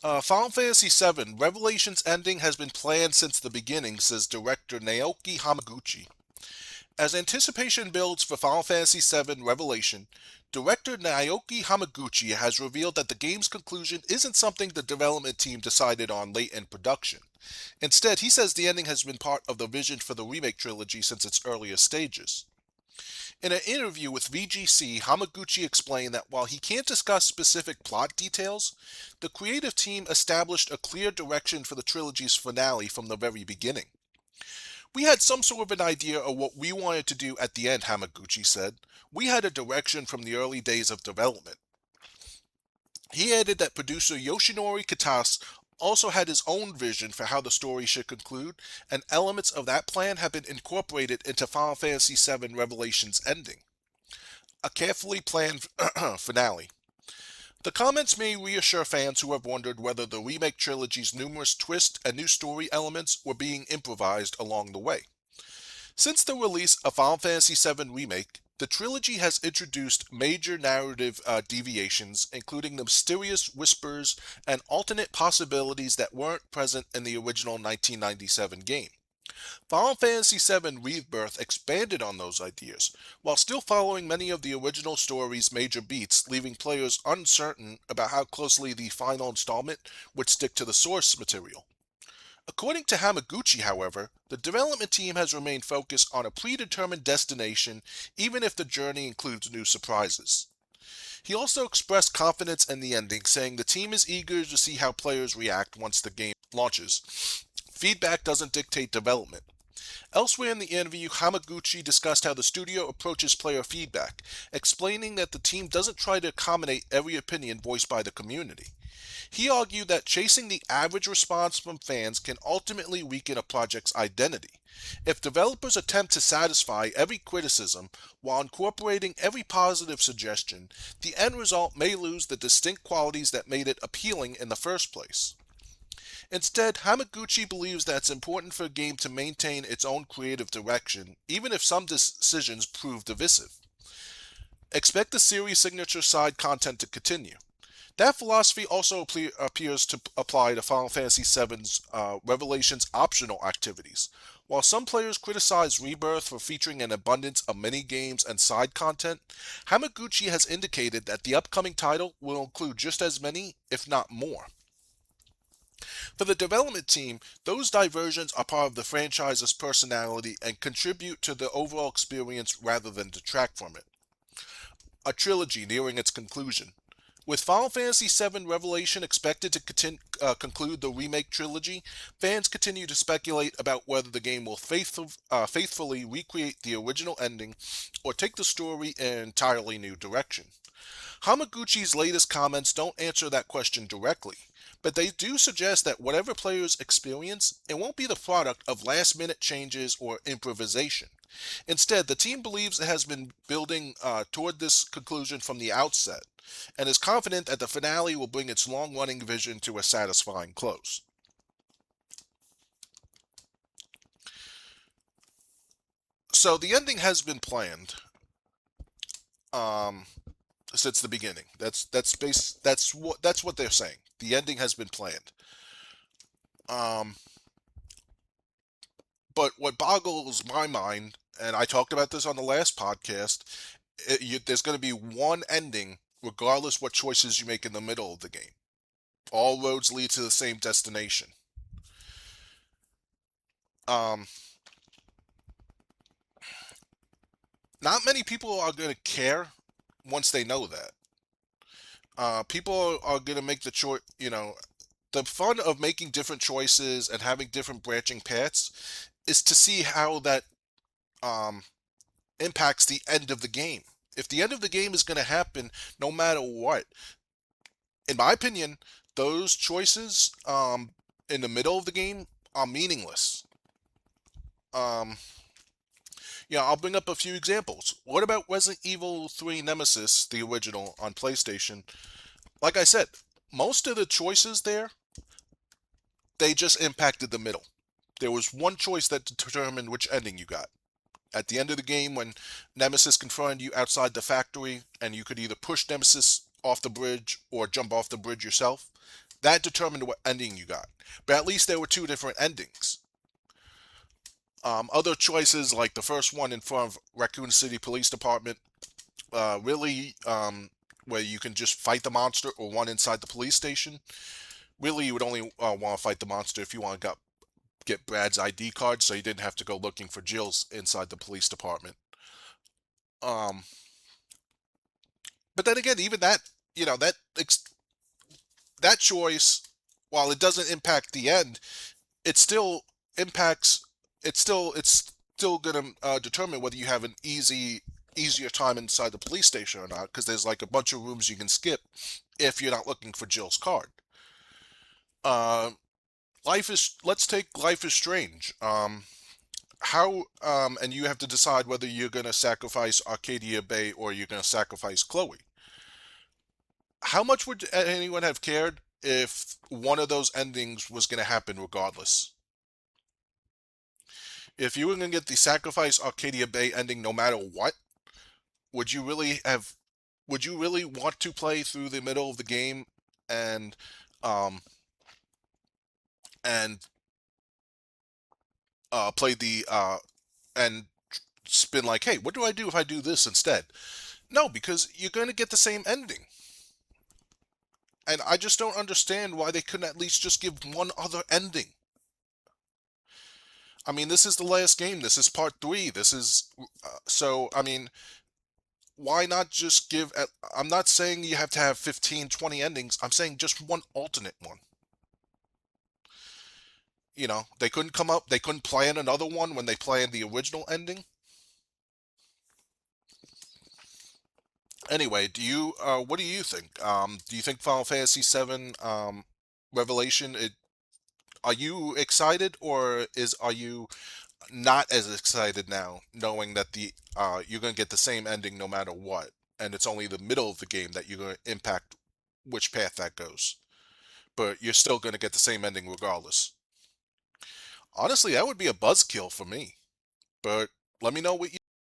Final Fantasy VII Revelations ending has been planned since the beginning, says director Naoki Hamaguchi. As anticipation builds for Final Fantasy VII Revelation, director Naoki Hamaguchi has revealed that the game's conclusion isn't something the development team decided on late in production. Instead, he says the ending has been part of the vision for the Remake trilogy since its earliest stages. In an interview with VGC, Hamaguchi explained that while he can't discuss specific plot details, the creative team established a clear direction for the trilogy's finale from the very beginning. We had some sort of an idea of what we wanted to do at the end, Hamaguchi said. We had a direction from the early days of development. He added that producer Yoshinori Kitase also had his own vision for how the story should conclude, and elements of that plan have been incorporated into Final Fantasy VII Revelation's ending. A carefully planned finale. The comments may reassure fans who have wondered whether the remake trilogy's numerous twists and new story elements were being improvised along the way. Since the release of Final Fantasy VII Remake, the trilogy has introduced major narrative deviations, including the mysterious whispers and alternate possibilities that weren't present in the original 1997 game. Final Fantasy VII Rebirth expanded on those ideas, while still following many of the original story's major beats, leaving players uncertain about how closely the final installment would stick to the source material. According to Hamaguchi, however, the development team has remained focused on a predetermined destination, even if the journey includes new surprises. He also expressed confidence in the ending, saying the team is eager to see how players react once the game launches. Feedback doesn't dictate development. Elsewhere in the interview, Hamaguchi discussed how the studio approaches player feedback, explaining that the team doesn't try to accommodate every opinion voiced by the community. He argued that chasing the average response from fans can ultimately weaken a project's identity. If developers attempt to satisfy every criticism while incorporating every positive suggestion, the end result may lose the distinct qualities that made it appealing in the first place. Instead, Hamaguchi believes that it's important for a game to maintain its own creative direction, even if some decisions prove divisive. Expect the series' signature side content to continue. That philosophy also appears to apply to Final Fantasy VII's Revelations optional activities. While some players criticize Rebirth for featuring an abundance of mini-games and side content, Hamaguchi has indicated that the upcoming title will include just as many, if not more. For the development team, those diversions are part of the franchise's personality and contribute to the overall experience rather than detract from it. A trilogy nearing its conclusion. With Final Fantasy VII Revelation expected to conclude the remake trilogy, fans continue to speculate about whether the game will faithfully recreate the original ending or take the story in an entirely new direction. Hamaguchi's latest comments don't answer that question directly, but they do suggest that whatever players experience, it won't be the product of last-minute changes or improvisation. Instead, the team believes it has been building toward this conclusion from the outset, and is confident that the finale will bring its long-running vision to a satisfying close. So the ending has been planned um, since the beginning. That's what they're saying. The ending has been planned. Um, but what boggles my mind, and I talked about this on the last podcast, there's going to be one ending regardless what choices you make in the middle of the game. All roads lead to the same destination. Um, Not many people are going to care once they know that. People are going to make the choice, the fun of making different choices and having different branching paths is to see how that um, impacts the end of the game. If the end of the game is going to happen no matter what, in my opinion, those choices in the middle of the game are meaningless. Um, I'll bring up a few examples. What about Resident Evil 3 Nemesis, the original on PlayStation? Like I said, most of the choices there, they just impacted the middle. There was one choice that determined which ending you got. At the end of the game, when Nemesis confronted you outside the factory, and you could either push Nemesis off the bridge or jump off the bridge yourself, That determined what ending you got. But at least there were two different endings. Other choices, like the first one in front of Raccoon City Police Department, really, where you can just fight the monster, or one inside the police station. Really, you would only want to fight the monster if you want to get Brad's ID card, so you didn't have to go looking for Jill's inside the police department. Um, but then again, even that, you know, that choice, while it doesn't impact the end, it still impacts. It's still gonna determine whether you have an easier time inside the police station or not, because there's like a bunch of rooms you can skip if you're not looking for Jill's card. Uh, let's take Life is Strange. And you have to decide whether you're gonna sacrifice Arcadia Bay or you're gonna sacrifice Chloe. How much would anyone have cared if one of those endings was gonna happen regardless? If you were gonna get the sacrifice Arcadia Bay ending no matter what, would you really have would you really want to play through the middle of the game and um and play the and spin like, hey, what do I do if I do this instead? No, because you're going to get the same ending. And I just don't understand why they couldn't at least just give one other ending. I mean, this is the last game. This is part three. This is so. I mean, why not just give? I'm not saying you have to have 15, 20 endings. I'm saying just one alternate one. You know, they couldn't come up. They couldn't plan another one when they planned the original ending. Anyway, what do you think? Do you think Final Fantasy VII Revelation? Are you excited, or are you not as excited now, knowing that the you're gonna get the same ending no matter what, and it's only the middle of the game that you're gonna impact which path that goes, but you're still gonna get the same ending regardless. Honestly, that would be a buzzkill for me. But let me know what you